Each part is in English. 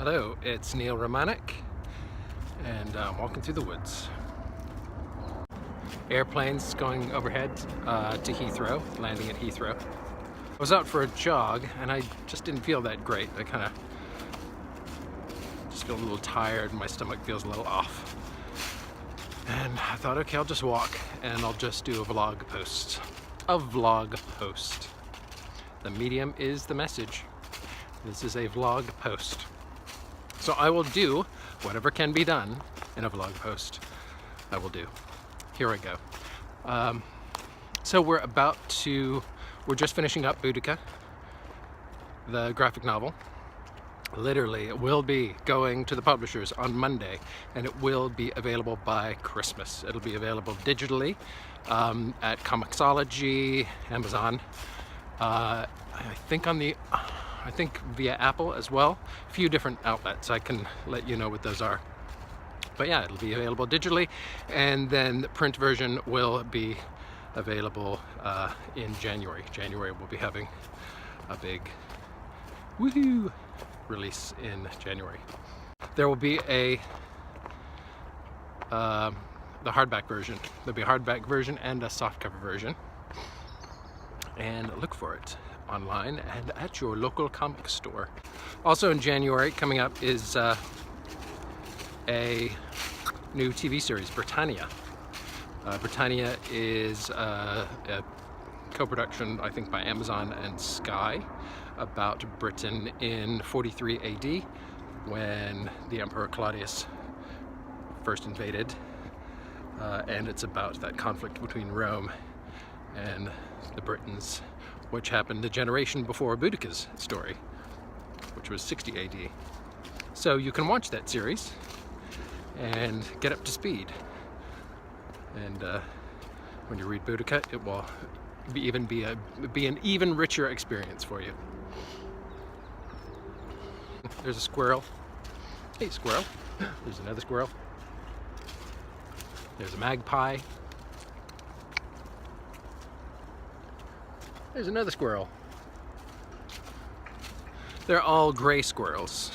Hello, it's Neal Romanek, and I'm walking through the woods. Airplanes going overhead to Heathrow, landing at Heathrow. I was out for a jog, and I just didn't feel that great. I kind of just feel a little tired, and my stomach feels a little off. And I thought, okay, I'll just walk, and I'll just do a vlog post. A vlog post. The medium is the message. This is a vlog post. So I will do whatever can be done in a vlog post. I will do. Here I go. So we're just finishing up Boudica, the graphic novel. Literally, it will be going to the publishers on Monday, and it will be available by Christmas. It'll be available digitally at Comixology, Amazon. I think via Apple as well. A few different outlets. I can let you know what those are. But yeah, it'll be available digitally, and then the print version will be available in January. January we'll be having a big woohoo release in January. There will be the hardback version. There'll be a hardback version and a softcover version. And look for it online and at your local comic store. Also in January coming up is a new TV series, Britannia. Britannia is a co-production, I think, by Amazon and Sky about Britain in 43 AD when the Emperor Claudius first invaded, and it's about that conflict between Rome and the Britons, which happened the generation before Boudica's story, which was 60 AD. So you can watch that series and get up to speed. And when you read Boudica, it will be an even richer experience for you. There's a squirrel. Hey, squirrel. There's another squirrel. There's a magpie. There's another squirrel. They're all gray squirrels.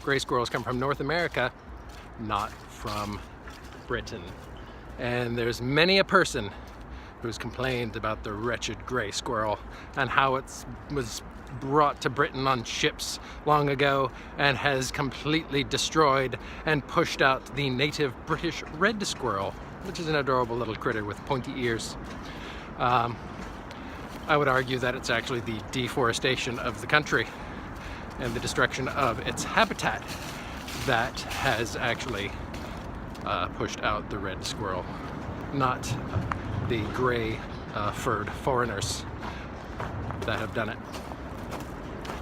Gray squirrels come from North America, not from Britain. And there's many a person who's complained about the wretched gray squirrel and how it was brought to Britain on ships long ago and has completely destroyed and pushed out the native British red squirrel, which is an adorable little critter with pointy ears. I would argue that it's actually the deforestation of the country and the destruction of its habitat that has actually pushed out the red squirrel, not the gray furred foreigners that have done it.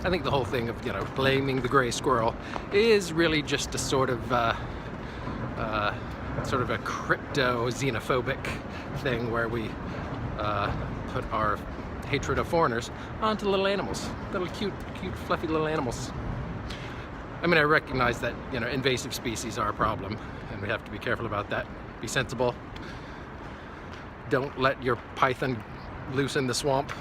I think the whole thing of, blaming the gray squirrel is really just a sort of a crypto-xenophobic thing where we put our hatred of foreigners onto little animals, little cute, fluffy little animals. I mean, I recognize that, invasive species are a problem, and we have to be careful about that. Be sensible. Don't let your python loose in the swamp.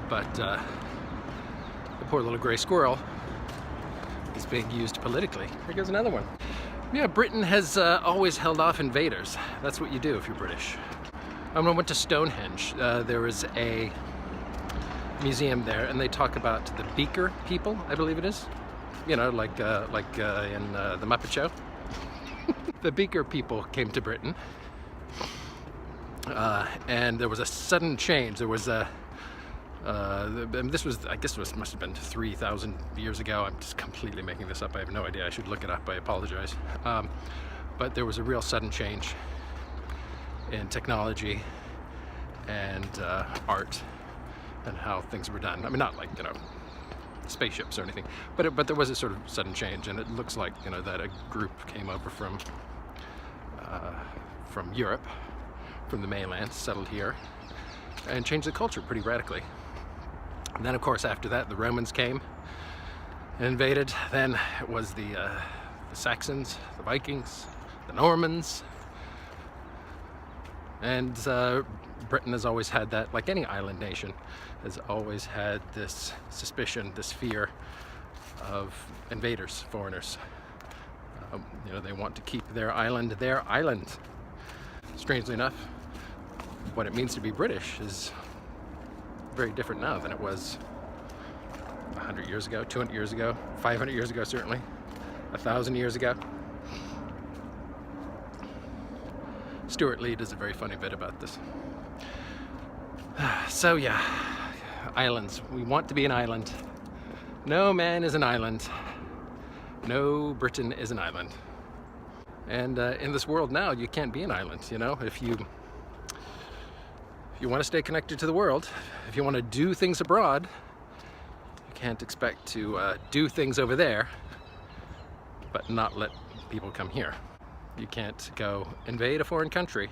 But the poor little gray squirrel is being used politically. Here goes another one. Yeah, Britain has always held off invaders. That's what you do if you're British. When I went to Stonehenge, there was a museum there, and they talk about the Beaker people, I believe it is. In the Muppet Show. The Beaker people came to Britain, and there was a sudden change. There was this must have been 3,000 years ago. I'm just completely making this up. I have no idea. I should look it up. I apologize. But there was a real sudden change in technology and art and how things were done. I mean, not like, spaceships or anything, but there was a sort of sudden change, and it looks like, that a group came over from Europe, from the mainland, settled here, and changed the culture pretty radically. And then, of course, after that, the Romans came and invaded. Then it was the Saxons, the Vikings, the Normans, And Britain has always had that, like any island nation, has always had this suspicion, this fear of invaders, foreigners. You know, they want to keep their island their island. Strangely enough, what it means to be British is very different now than it was 100 years ago, 200 years ago, 500 years ago certainly, 1,000 years ago. Stuart Lee does a very funny bit about this. So yeah, islands. We want to be an island. No man is an island. No Britain is an island. And in this world now, you can't be an island, you know? If you want to stay connected to the world, if you want to do things abroad, you can't expect to do things over there, but not let people come here. You can't go invade a foreign country,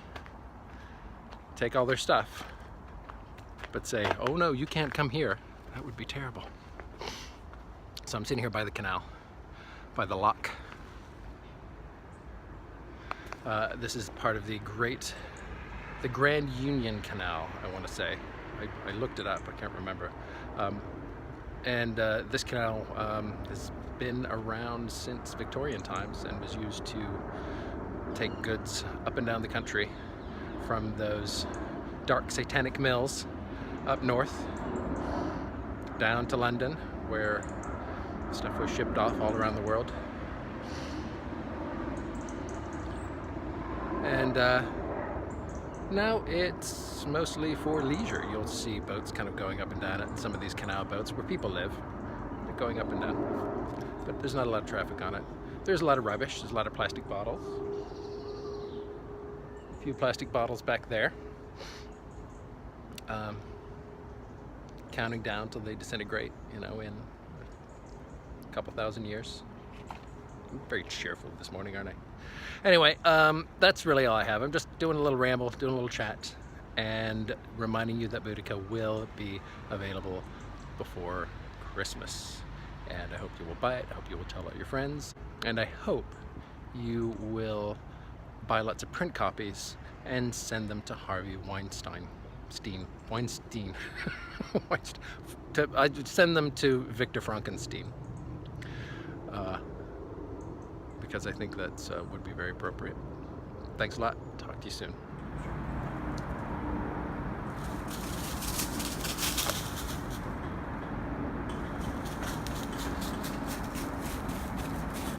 take all their stuff, but say, oh no, you can't come here. That would be terrible. So I'm sitting here by the canal, by the lock. This is part of the Grand Union Canal, I want to say. I looked it up, I can't remember. This canal has been around since Victorian times and was used to take goods up and down the country from those dark satanic mills up north down to London, where stuff was shipped off all around the world. And now it's mostly for leisure. You'll see boats kind of going up and down it, some of these canal boats where people live. They're going up and down, but there's not a lot of traffic on it. There's a lot of rubbish, there's a lot of plastic bottles. A few plastic bottles back there. Counting down till they disintegrate, you know, in a couple thousand years. I'm very cheerful this morning, aren't I? Anyway, that's really all I have. I'm just doing a little ramble, doing a little chat, and reminding you that Boudica will be available before Christmas. And I hope you will buy it. I hope you will tell all your friends. And I hope you will buy lots of print copies and send them to Harvey Weinstein. I'd send them to Victor Frankenstein. Because I think that would be very appropriate. Thanks a lot. Talk to you soon.